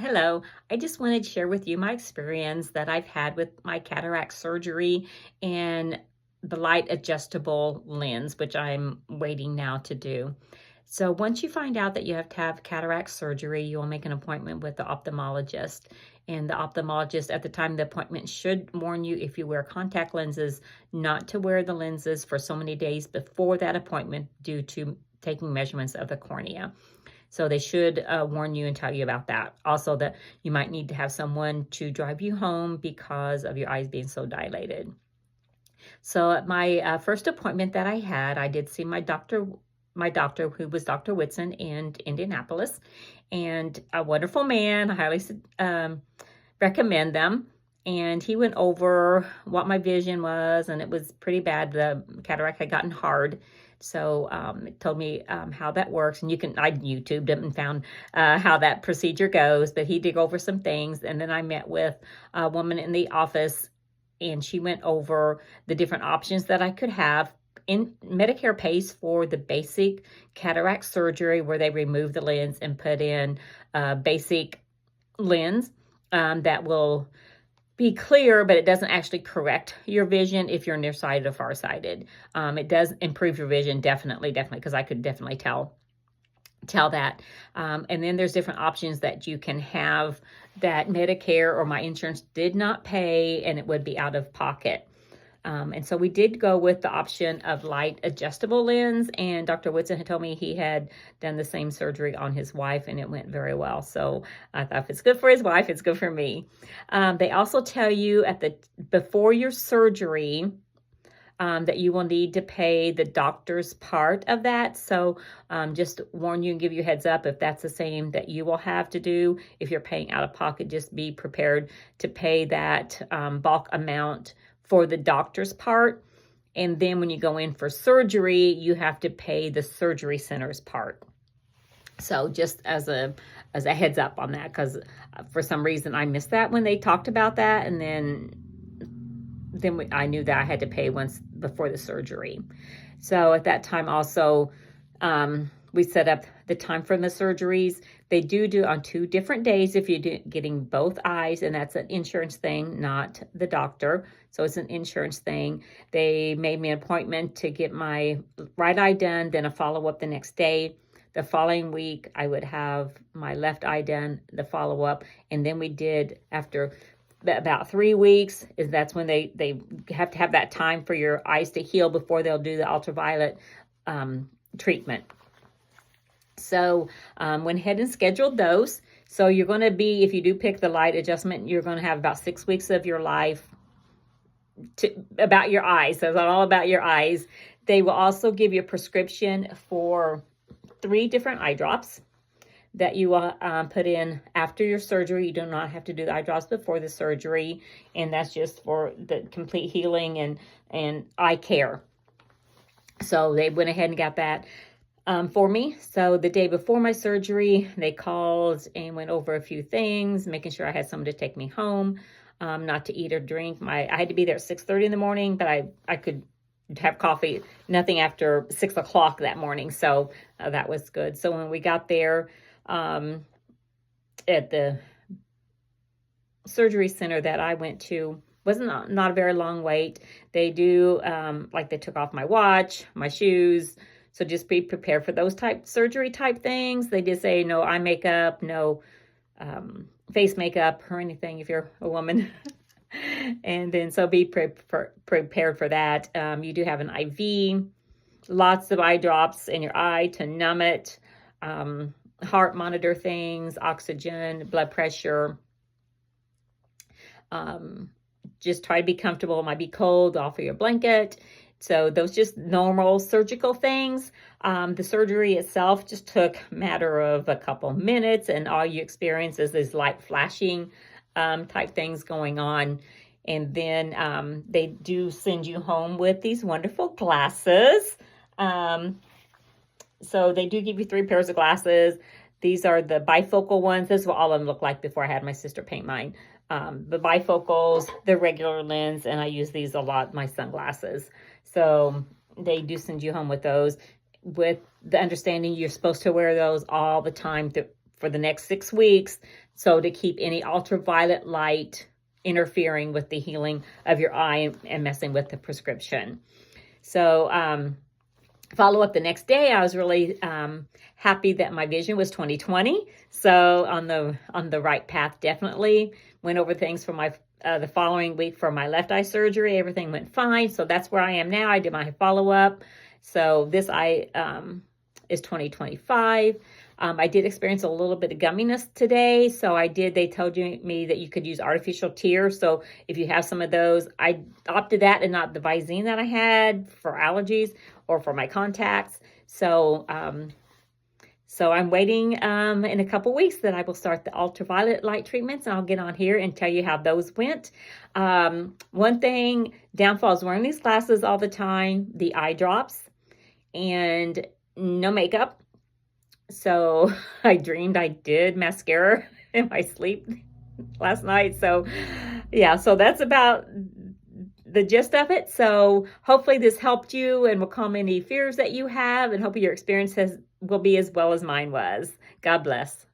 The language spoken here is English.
Hello, I just wanted to share with you my experience that I've had with my cataract surgery and the light adjustable lens, which I'm waiting now to do. So once you find out that you have to have cataract surgery, you will make an appointment with the ophthalmologist. And the ophthalmologist at the time of the appointment should warn you, if you wear contact lenses, not to wear the lenses for so many days before that appointment due to taking measurements of the cornea. So they should warn you and tell you about that. Also, that you might need to have someone to drive you home because of your eyes being so dilated. So at my first appointment that I had, I did see my doctor, who was Dr. Whitson in Indianapolis, and a wonderful man. I highly recommend them. And he went over what my vision was, and it was pretty bad. The cataract had gotten hard. So it told me how that works. And I YouTubed it and found how that procedure goes. But he did go over some things. And then I met with a woman in the office, and she went over the different options that I could have. Medicare pays for the basic cataract surgery where they remove the lens and put in basic lens that will be clear, but it doesn't actually correct your vision if you're nearsighted or farsighted. It does improve your vision, definitely, because I could definitely tell that. And then there's different options that you can have that Medicare or my insurance did not pay, and it would be out of pocket. And so we did go with the option of light adjustable lens, and Dr. Woodson had told me he had done the same surgery on his wife, and it went very well. So I thought, if it's good for his wife, it's good for me. They also tell you before your surgery that you will need to pay the doctor's part of that. So just warn you and give you a heads up, if that's the same that you will have to do, if you're paying out of pocket, just be prepared to pay that bulk amount for the doctor's part. And then when you go in for surgery, you have to pay the surgery center's part. So just as a heads up on that, because for some reason I missed that when they talked about that. And then I knew that I had to pay once before the surgery. So at that time also, we set up the time for the surgeries. They do on 2 different days if you're getting both eyes, and that's an insurance thing, not the doctor. So it's an insurance thing. They made me an appointment to get my right eye done, then a follow-up the next day. The following week, I would have my left eye done, the follow-up, and then we did, after about 3 weeks, that's when they have to have that time for your eyes to heal before they'll do the ultraviolet treatment. So went ahead and scheduled those. So you're going to be, if you do pick the light adjustment, you're going to have about 6 weeks of your life about your eyes. So it's all about your eyes. They will also give you a prescription for 3 different eye drops that you will put in after your surgery. You do not have to do the eye drops before the surgery, and that's just for the complete healing and eye care. So they went ahead and got that for me. So the day before my surgery, they called and went over a few things, making sure I had someone to take me home, not to eat or drink. I had to be there at 6:30 in the morning, but I could have coffee, nothing after 6 o'clock that morning. So that was good. So when we got there at the surgery center that I went to, wasn't not a very long wait. They do, like they took off my watch, my shoes. So just be prepared for those surgery type things. They did say no eye makeup, no face makeup or anything if you're a woman. And then so be prepared for that. You do have an IV, lots of eye drops in your eye to numb it, heart monitor things, oxygen, blood pressure. Just try to be comfortable. It might be cold, offer your blanket. So those just normal surgical things. The surgery itself just took a matter of a couple minutes, and all you experience is these light flashing type things going on. And then they do send you home with these wonderful glasses. So they do give you 3 pairs of glasses. These are the bifocal ones. This is what all of them look like before I had my sister paint mine. The bifocals, the regular lens, and I use these a lot, my sunglasses. So they do send you home with those, with the understanding you're supposed to wear those all the time for the next 6 weeks, so to keep any ultraviolet light interfering with the healing of your eye and messing with the prescription. So follow up the next day, I was really happy that my vision was 20/20. So on the right path, definitely. Went over things for my the following week for my left eye surgery. Everything went fine. So that's where I am now. I did my follow-up. So this eye is 20/25. I did experience a little bit of gumminess today. So they told me that you could use artificial tears. So if you have some of those, I opted that and not the Visine that I had for allergies or for my contacts. So I'm waiting in a couple weeks that I will start the ultraviolet light treatments, and I'll get on here and tell you how those went. One thing, downfall is wearing these glasses all the time, the eye drops, and no makeup. So I dreamed I did mascara in my sleep last night. So yeah, so that's about the gist of it. So hopefully this helped you and will calm any fears that you have, and hopefully your experience will be as well as mine was. God bless.